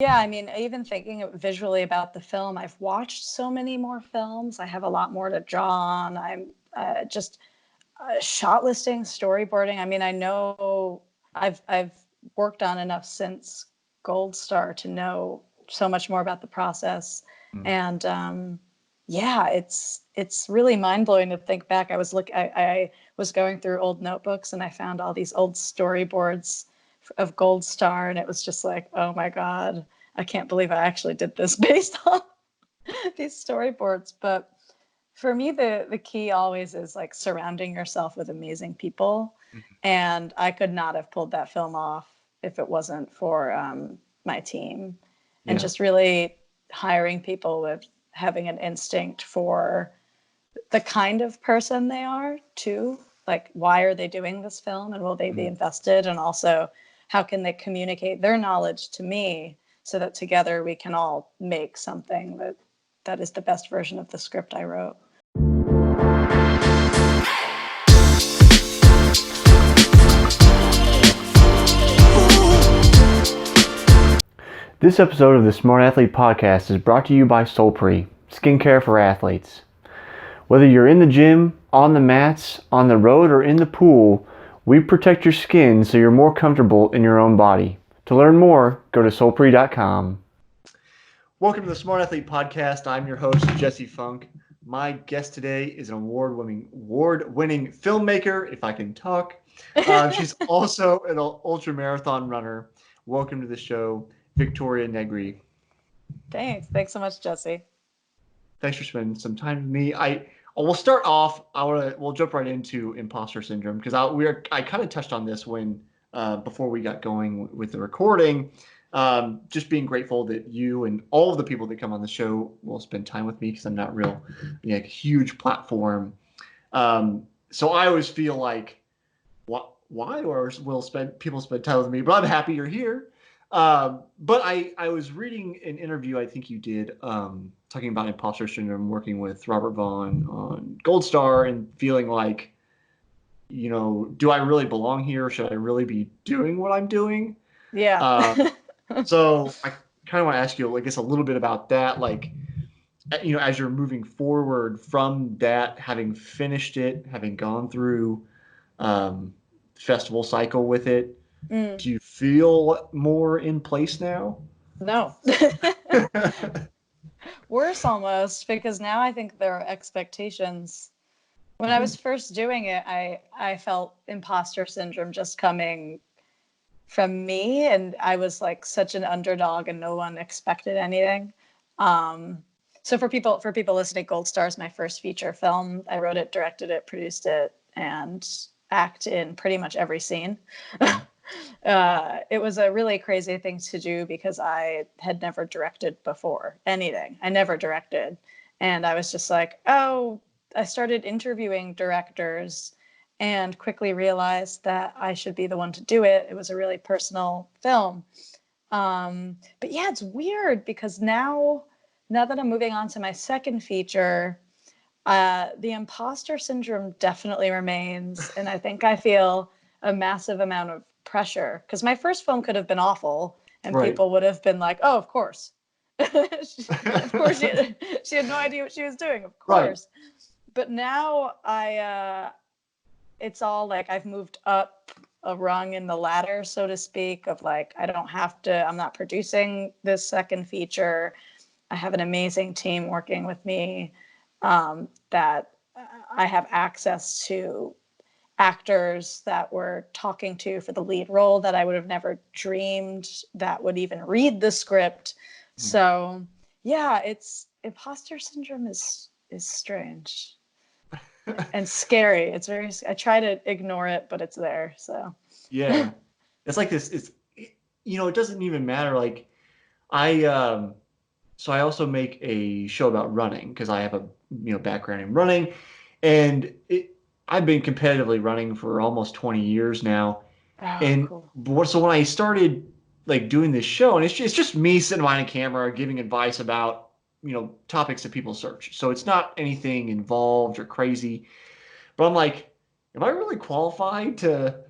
Yeah, I mean, even thinking visually about the film, I've watched so many more films. I have a lot more to draw on. I'm just shot listing, storyboarding. I mean, I know I've worked on enough since Gold Star to know so much more about the process, Mm. and yeah, it's really mind blowing to think back. I was going through old notebooks and I found all these old storyboards of Gold Star, and it was just like, oh my god, I can't believe I actually did this based on these storyboards. But for me, the key always is like surrounding yourself with amazing people, Mhm. and I could not have pulled that film off if it wasn't for my team, and Yeah. just really hiring people with having an instinct for the kind of person they are too. Like, why are they doing this film, and will they be Mhm. invested, and also how can they communicate their knowledge to me so that together we can all make something that is the best version of the script I wrote. This episode of the Smart Athlete Podcast is brought to you by Solpre, skincare for athletes. Whether you're in the gym, on the mats, on the road, or in the pool, we protect your skin so you're more comfortable in your own body. To learn more, go to solpre.com. Welcome to the Smart Athlete Podcast. I'm your host, Jesse Funk. My guest today is an award-winning filmmaker, if I can talk. She's also an ultra marathon runner. Welcome to the show, Victoria Negri. Thanks so much, Jesse. Thanks for spending some time with me. We'll start off. We'll jump right into imposter syndrome because I kind of touched on this when before we got going with the recording. Just being grateful that you and all of the people that come on the show will spend time with me because I'm not real, a huge platform. So I always feel like, why or will spend people spend time with me? But I'm happy you're here. But I was reading an interview I think you did talking about imposter syndrome, working with Robert Vaughn on Gold Star, and feeling like, do I really belong here? Should I really be doing what I'm doing? Yeah. Uh, so I kind of want to ask you, I guess, a little bit about that. Like, as you're moving forward from that, having finished it, having gone through um, festival cycle with it, Mm, do you feel more in place now? no. Worse almost, because now I think there are expectations. When I Oh, was first doing it, I felt imposter syndrome just coming from me, and I was like such an underdog and no one expected anything. Um, so for people listening, Gold Star is my first feature film. I wrote it, directed it, produced it, and act in pretty much every scene. It was a really crazy thing to do because I had never directed before anything. I never directed. And I was just like, oh, I started interviewing directors and quickly realized that I should be the one to do it. It was a really personal film. But yeah, it's weird because now that I'm moving on to my second feature, the imposter syndrome definitely remains, and I think I feel a massive amount of pressure because my first film could have been awful, and right. people would have been like, "Oh, of course, of course, she had no idea what she was doing, of Right. course." But now it's all like I've moved up a rung in the ladder, so to speak, of like I don't have to. I'm not producing this second feature. I have an amazing team working with me that I have access to actors that we're talking to for the lead role that I would have never dreamed that would even read the script. So yeah, it's imposter syndrome is strange and scary. It's very. I try to ignore it, but it's there. So Yeah. It's like this. It doesn't even matter. Like, I, so I also make a show about running because I have a, background in running. And I've been competitively running for almost 20 years now. oh, And cool. so when I started like doing this show, and it's just me sitting behind a camera giving advice about topics that people search. So it's not anything involved or crazy. But I'm like, am I really qualified to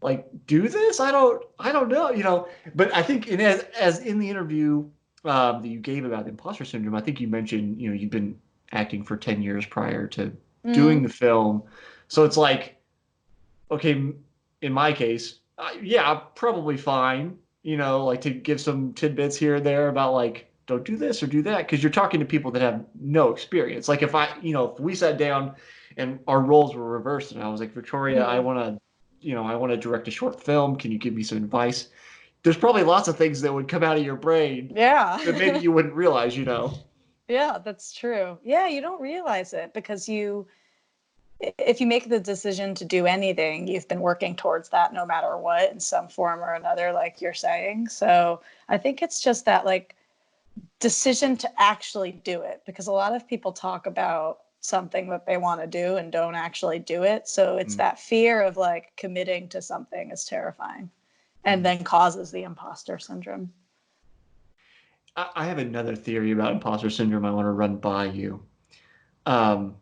like do this? I don't know, But I think as in the interview that you gave about imposter syndrome, I think you mentioned, you've been acting for 10 years prior to doing Mm, the film. So it's like, okay, in my case, yeah, probably fine, like to give some tidbits here and there about like, don't do this or do that, because you're talking to people that have no experience. Like if we sat down and our roles were reversed and I was like, Victoria, I mm, want to, I want to direct a short film. Can you give me some advice? There's probably lots of things that would come out of your brain that maybe yeah. you wouldn't realize. Yeah, that's true. Yeah, you don't realize it because if you make the decision to do anything, you've been working towards that no matter what in some form or another, like you're saying. So I think it's just that like decision to actually do it, because a lot of people talk about something that they want to do and don't actually do it. So it's that fear of like committing to something is terrifying and Mm-hmm. then causes the imposter syndrome. I have another theory about imposter syndrome I want to run by you. Um,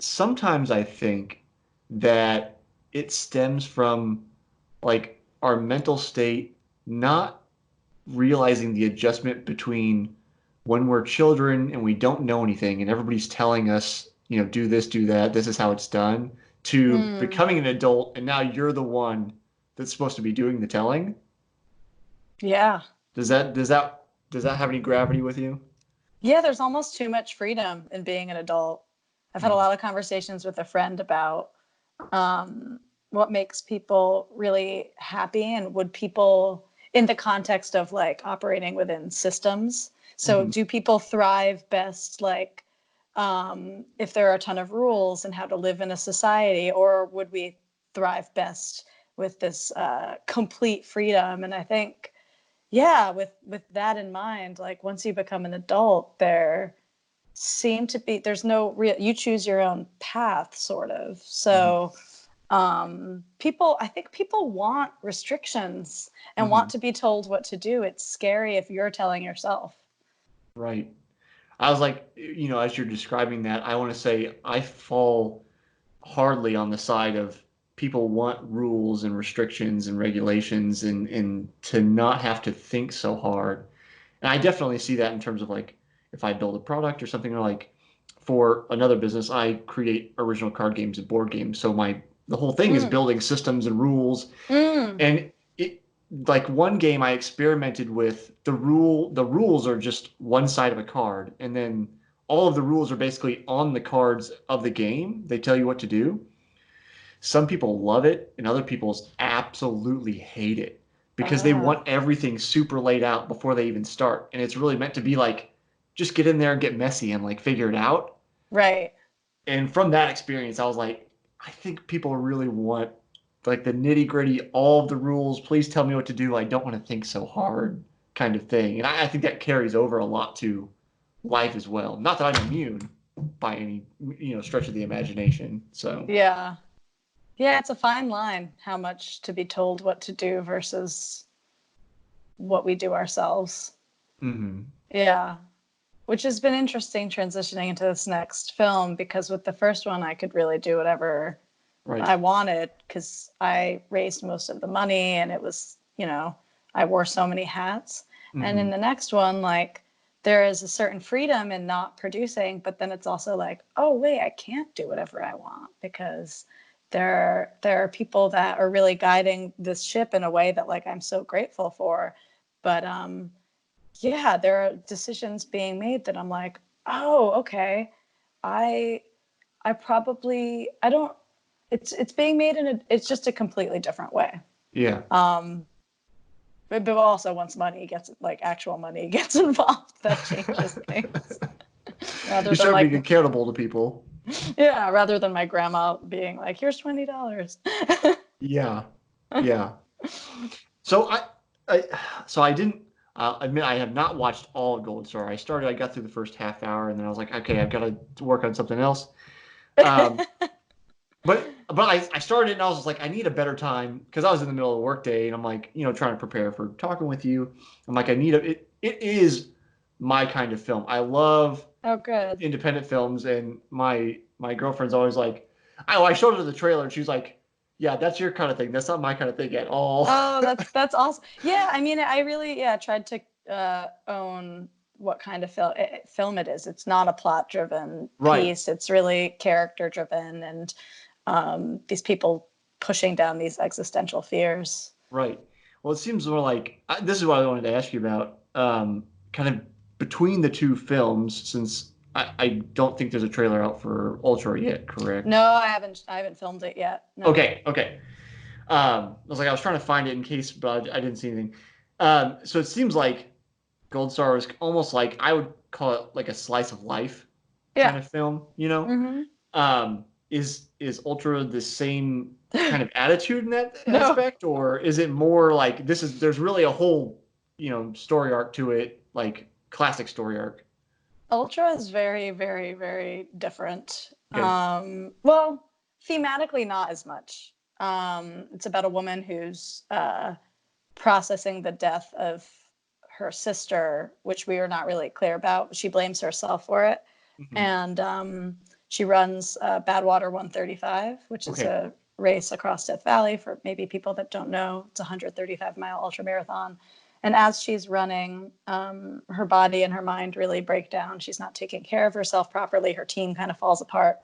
Sometimes I think that it stems from like our mental state not realizing the adjustment between when we're children and we don't know anything and everybody's telling us, do this, do that, this is how it's done, to Mm, becoming an adult and now you're the one that's supposed to be doing the telling. yeah. Does that have any gravity with you? Yeah, there's almost too much freedom in being an adult. I've had a Mm, lot of conversations with a friend about um, what makes people really happy and would people, in the context of like operating within systems. So, mhm. do people thrive best like if there are a ton of rules and how to live in a society, or would we thrive best with this complete freedom? And I think yeah, with that in mind, like once you become an adult, there's no real, you choose your own path sort of. Mhm. So people, I think people want restrictions and want Mhm. to be told what to do. It's scary if you're telling yourself. Right. I was like, as you're describing that, I want to say I fall hardly on the side of people want rules and restrictions and regulations and to not have to think so hard. And I definitely see that in terms of like if I build a product or something, or like for another business, I create original card games and board games. So the whole thing is Mm. building systems and rules. Mm. And it like one game I experimented with the rules are just one side of a card, and then all of the rules are basically on the cards of the game. They tell you what to do. Some people love it, and other people absolutely hate it because they Ah, want everything super laid out before they even start. And it's really meant to be like, just get in there and get messy and like figure it out. right. And from that experience, I was like, I think people really want like the nitty gritty, all of the rules. Please tell me what to do. I don't want to think so hard, kind of thing. And I think that carries over a lot to life as well. Not that I'm immune by any stretch of the imagination. So. Yeah. Yeah, it's a fine line how much to be told what to do versus what we do ourselves. Hmm. Yeah. Which has been interesting transitioning into this next film, because with the first one I could really do whatever Right. I wanted because I raised most of the money and it was, I wore so many hats. And in Hmm. the next one, like there is a certain freedom in not producing, but then it's also like, oh wait, I can't do whatever I want because there are people that are really guiding this ship in a way that like I'm so grateful for. But yeah, there are decisions being made that I'm like, oh, okay. I I don't, it's being made it's just a completely different way. Yeah. Um but also once money gets like actual money gets involved, that changes things. Rather You than start like being accountable to people. yeah, rather than my grandma being like, here's $20. Yeah. Yeah. So I so I didn't admit I have not watched all of Gold Star. I got through the first half hour, and then I was like, okay, I've got to work on something else. Um, but I started it, and I was just like, I need a better time because I was in the middle of the workday, and I'm like, trying to prepare for talking with you. I'm like, it is my kind of film. I love Oh good. independent films, and my girlfriend's always like, I showed her the trailer, and she's like, Yeah, that's your kind of thing. That's not my kind of thing at all. Oh, that's awesome. Yeah, I mean, I really tried to own what kind of film it is. It's not a plot driven Right, piece. It's really character driven, and these people pushing down these existential fears. right. Well, it seems more like this is what I wanted to ask you about. Kind of between the two films, since I don't think there's a trailer out for Ultra yet, No, correct? I haven't filmed it yet. No. Okay, okay. I was trying to find it in case, but I didn't see anything. So it seems like Gold Star is almost like I would call it like a slice of life kind Yeah. of film, you know? Mm-hmm. Is Ultra the same kind of attitude in that No. aspect, or is it more like there's really a whole, story arc to it, like classic story arc? Ultra is very, very, very different. Okay. Well, thematically, not as much. It's about a woman who's processing the death of her sister, which we are not really clear about. She blames herself for it. Hmm. And she runs Badwater 135, which is Okay. a race across Death Valley for maybe people that don't know. It's a 135-mile ultra marathon. And as she's running, her body and her mind really break down. She's not taking care of herself properly. Her team kind of falls apart.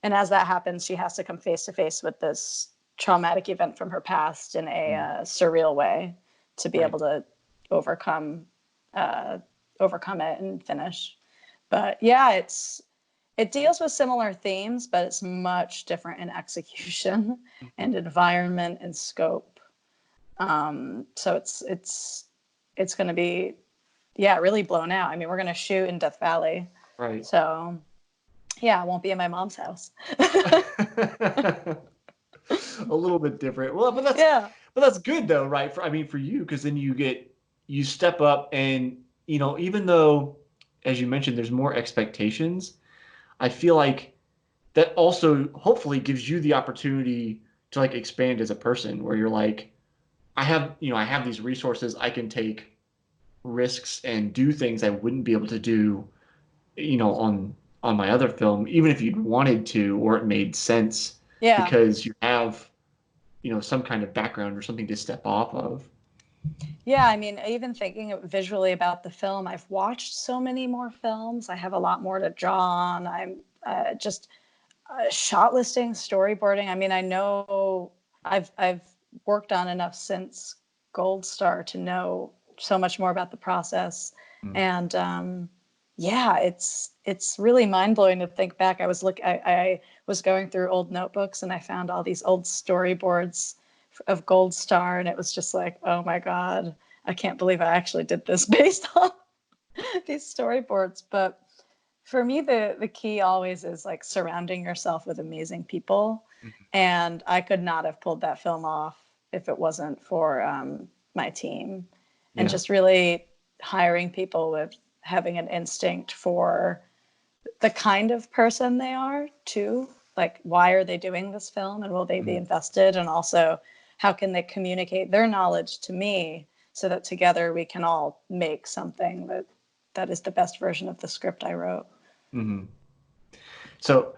And as that happens, she has to come face to face with this traumatic event from her past in a Mm. surreal way to be Right. able to overcome uh, overcome it and finish. But yeah, it deals with similar themes, but it's much different in execution Mhm. and environment and scope. So it's going to be really blown out. I mean, we're going to shoot in Death Valley, Right. so yeah, I won't be in my mom's house. A little bit different. Well, Yeah. but that's good though, right? For I mean, for you, because then you step up, and even though, as you mentioned, there's more expectations. I feel like that also hopefully gives you the opportunity to like expand as a person, where you're like, I have these resources, I can take risks and do things I wouldn't be able to do, on my other film, even if you'd wanted to or it made sense, Yeah. because you have some kind of background or something to step off of. Yeah, I mean, even thinking visually about the film, I've watched so many more films. I have a lot more to draw on. I'm just shot listing, storyboarding. I mean, I know I've worked on enough since Gold Star to know so much more about the process, Mm. and yeah, it's really mind blowing to think back. I was going through old notebooks and I found all these old storyboards of Gold Star, and it was just like, oh my god, I can't believe I actually did this based on these storyboards. But for me, the key always is like surrounding yourself with amazing people, Mhm. and I could not have pulled that film off if it wasn't for my team, and Yeah. just really hiring people with having an instinct for the kind of person they are too. Like, why are they doing this film, and will they be Mhm. invested, and also how can they communicate their knowledge to me so that together we can all make something that is the best version of the script I wrote. Mhm. So,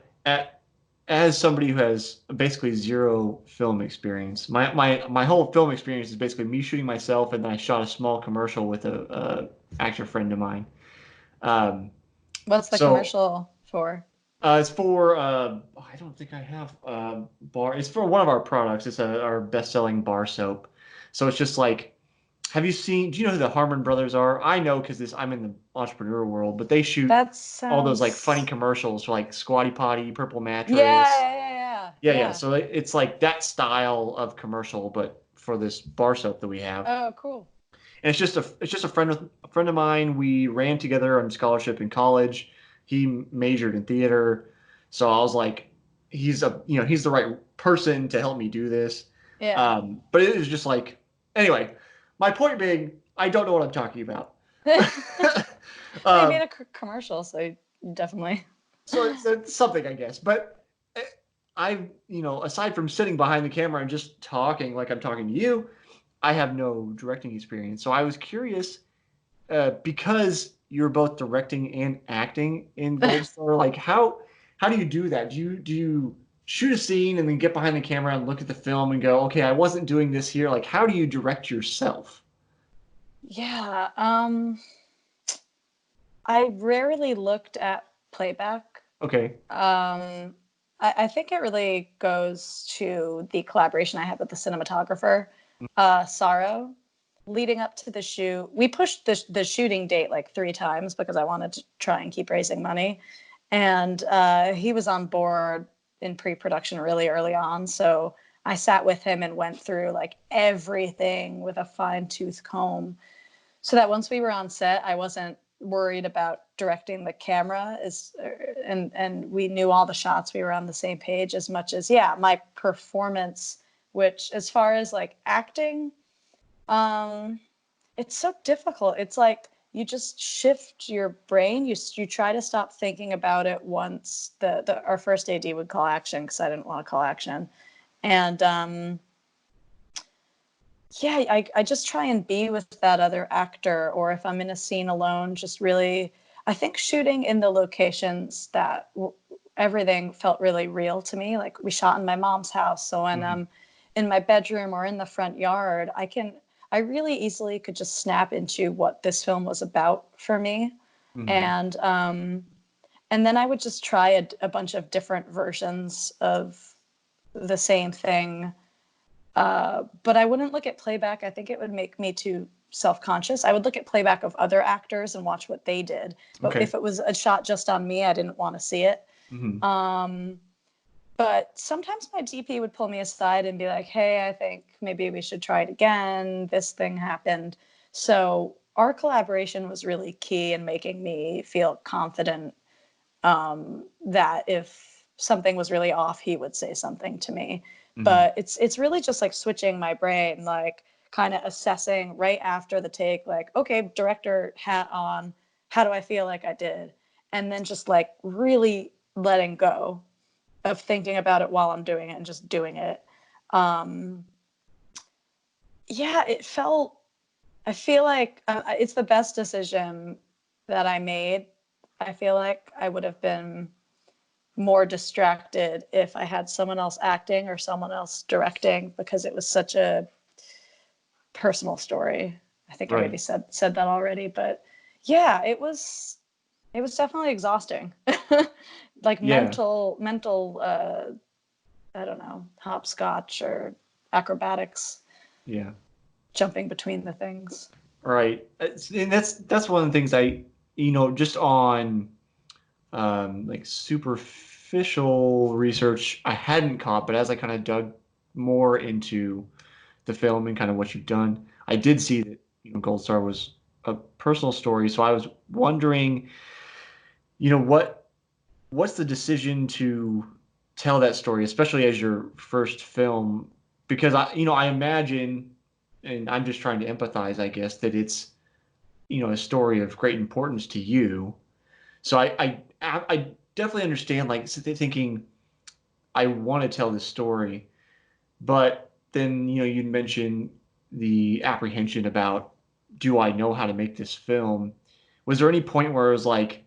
as somebody who has basically zero film experience, my whole film experience is basically me shooting myself, and then I shot a small commercial with a actor friend of mine. Um, What's the so commercial for? it's for I don't think I have bar. It's for one of our products. It's our best-selling bar soap. So it's just like, have you seen? Do you know who the Harmon brothers are? I know because this I'm in the entrepreneur world, but they shoot That all those like funny sounds. commercials for like Squatty Potty, Purple Yeah, Mattress. yeah, yeah, yeah, Yeah, yeah. yeah. So it's like that style of commercial, but for this bar soap that we have. Oh, cool. And it's just a friend of mine. We ran together on scholarship in college. He majored in theater, so I was like, he's the right person to help me do this. Yeah. But it was just like, anyway. My point being, I don't know what I'm talking about. Well, you made um, a commercial, so you definitely. so it's something, I guess. But eh, aside from sitting behind the camera and just talking like I'm talking to you, I have no directing experience. So I was curious, because you're both directing and acting in Gold Star, like how do you do that? Do you shoot a scene and then get behind the camera and look at the film and go, okay, I wasn't doing this here. Like, how do you direct yourself? Yeah. I rarely looked at playback. Okay. Um, I think it really goes to the collaboration I had with the cinematographer, Saro. Leading up to the shoot, we pushed the shooting date like 3 times because I wanted to try and keep raising money. And he was on board in pre-production really early on. So I sat with him and went through like everything with a fine-tooth comb so that once we were on set, I wasn't worried about directing the camera and we knew all the shots. We were on the same page as much as, yeah, my performance, which as far as like acting, um, it's so difficult. It's like you just shift your brain. You try to stop thinking about it once the our first AD would call action because I didn't want to call action. And yeah, I just try and be with that other actor, or if I'm in a scene alone, just really, I think shooting in the locations that everything felt really real to me. Like we shot in my mom's house. So when Mm-hmm. I'm in my bedroom or in the front yard, I really easily could just snap into what this film was about for me. Mm-hmm. And then I would just try a bunch of different versions of the same thing, but I wouldn't look at playback. I think it would make me too self-conscious. I would look at playback of other actors and watch what they did. But Okay. if it was a shot just on me, I didn't want to see it. Mm-hmm. But sometimes my DP would pull me aside and be like, hey, I think maybe we should try it again. This thing happened. So our collaboration was really key in making me feel confident, that if something was really off, he would say something to me. Mm-hmm. But it's really just like switching my brain, like kind of assessing right after the take, like, okay, director hat on, how do I feel like I did? And then just like really letting go of thinking about it while I'm doing it and just doing it. Um, yeah, I feel like it's the best decision that I made. I feel like I would have been more distracted if I had someone else acting or someone else directing because it was such a personal story. I think I maybe Right. said that already, but yeah, it was definitely exhausting. Like Yeah. mental I don't know, hopscotch or acrobatics, Yeah. jumping between the things. Right. And that's one of the things I, just on like superficial research I hadn't caught, but as I kind of dug more into the film and kind of what you've done, I did see that, Gold Star was a personal story. So I was wondering, what's the decision to tell that story, especially as your first film? Because I imagine, and I'm just trying to empathize, I guess, that it's, a story of great importance to you. So I definitely understand, like, thinking I want to tell this story, but then you mentioned the apprehension about, do I know how to make this film? Was there any point where it was like,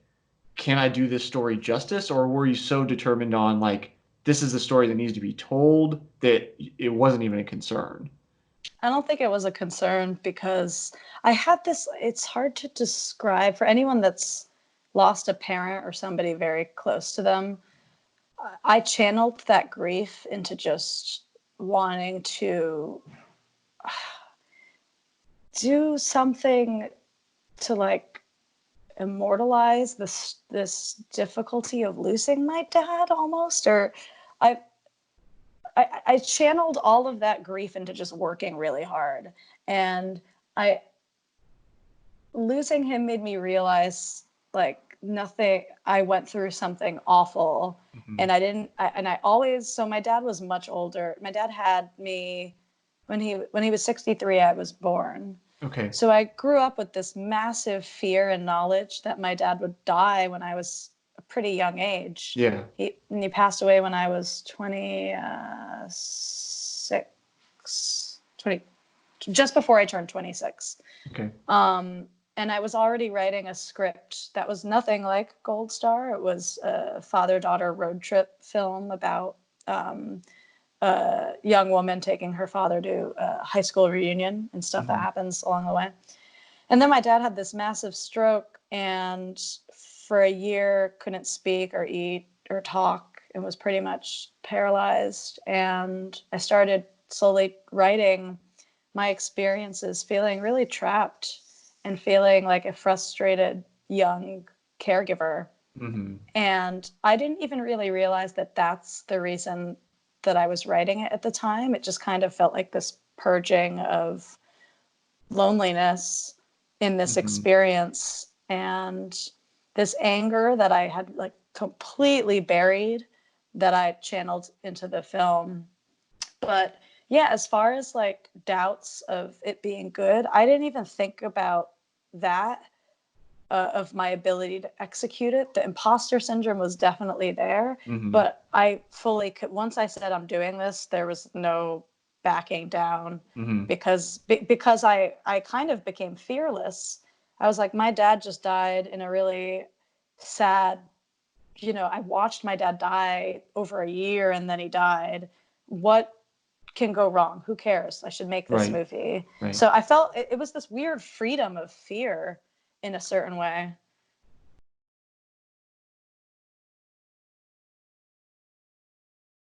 can I do this story justice, or were you so determined on like this is the story that needs to be told that it wasn't even a concern? I don't think it was a concern because I had this, it's hard to describe for anyone that's lost a parent or somebody very close to them. I channeled that grief into just wanting to do something to like immortalize this difficulty of losing my dad almost, or I I channeled all of that grief into just working really hard. And I losing him made me realize like nothing, I went through something awful Hmm. and I always, so my dad was much older. My dad had me when he was 63, I was born. Okay. So I grew up with this massive fear and knowledge that my dad would die when I was a pretty young age. Yeah. He passed away when I was 20, just before I turned 26. Okay. And I was already writing a script that was nothing like Gold Star. It was a father-daughter road trip film about a young woman taking her father to a high school reunion and stuff that Mm-hmm. happens along the way. And then my dad had this massive stroke, and for a year couldn't speak or eat or talk and was pretty much paralyzed. And I started slowly writing my experiences, feeling really trapped and feeling like a frustrated young caregiver. Mm-hmm. And I didn't even really realize that that's the reason that I was writing it at the time. It just kind of felt like this purging of loneliness in this Mm-hmm. experience, and this anger that I had like completely buried that I channeled into the film. But yeah, as far as like doubts of it being good, I didn't even think about that, of my ability to execute it. The imposter syndrome was definitely there, Mm-hmm. but I fully could. Once I said I'm doing this, there was no backing down, Mm-hmm. because I kind of became fearless. I was like, my dad just died in a really sad. I watched my dad die over a year, and then he died. What can go wrong? Who cares? I should make this Right. movie. Right. So I felt it was this weird freedom of fear in a certain way.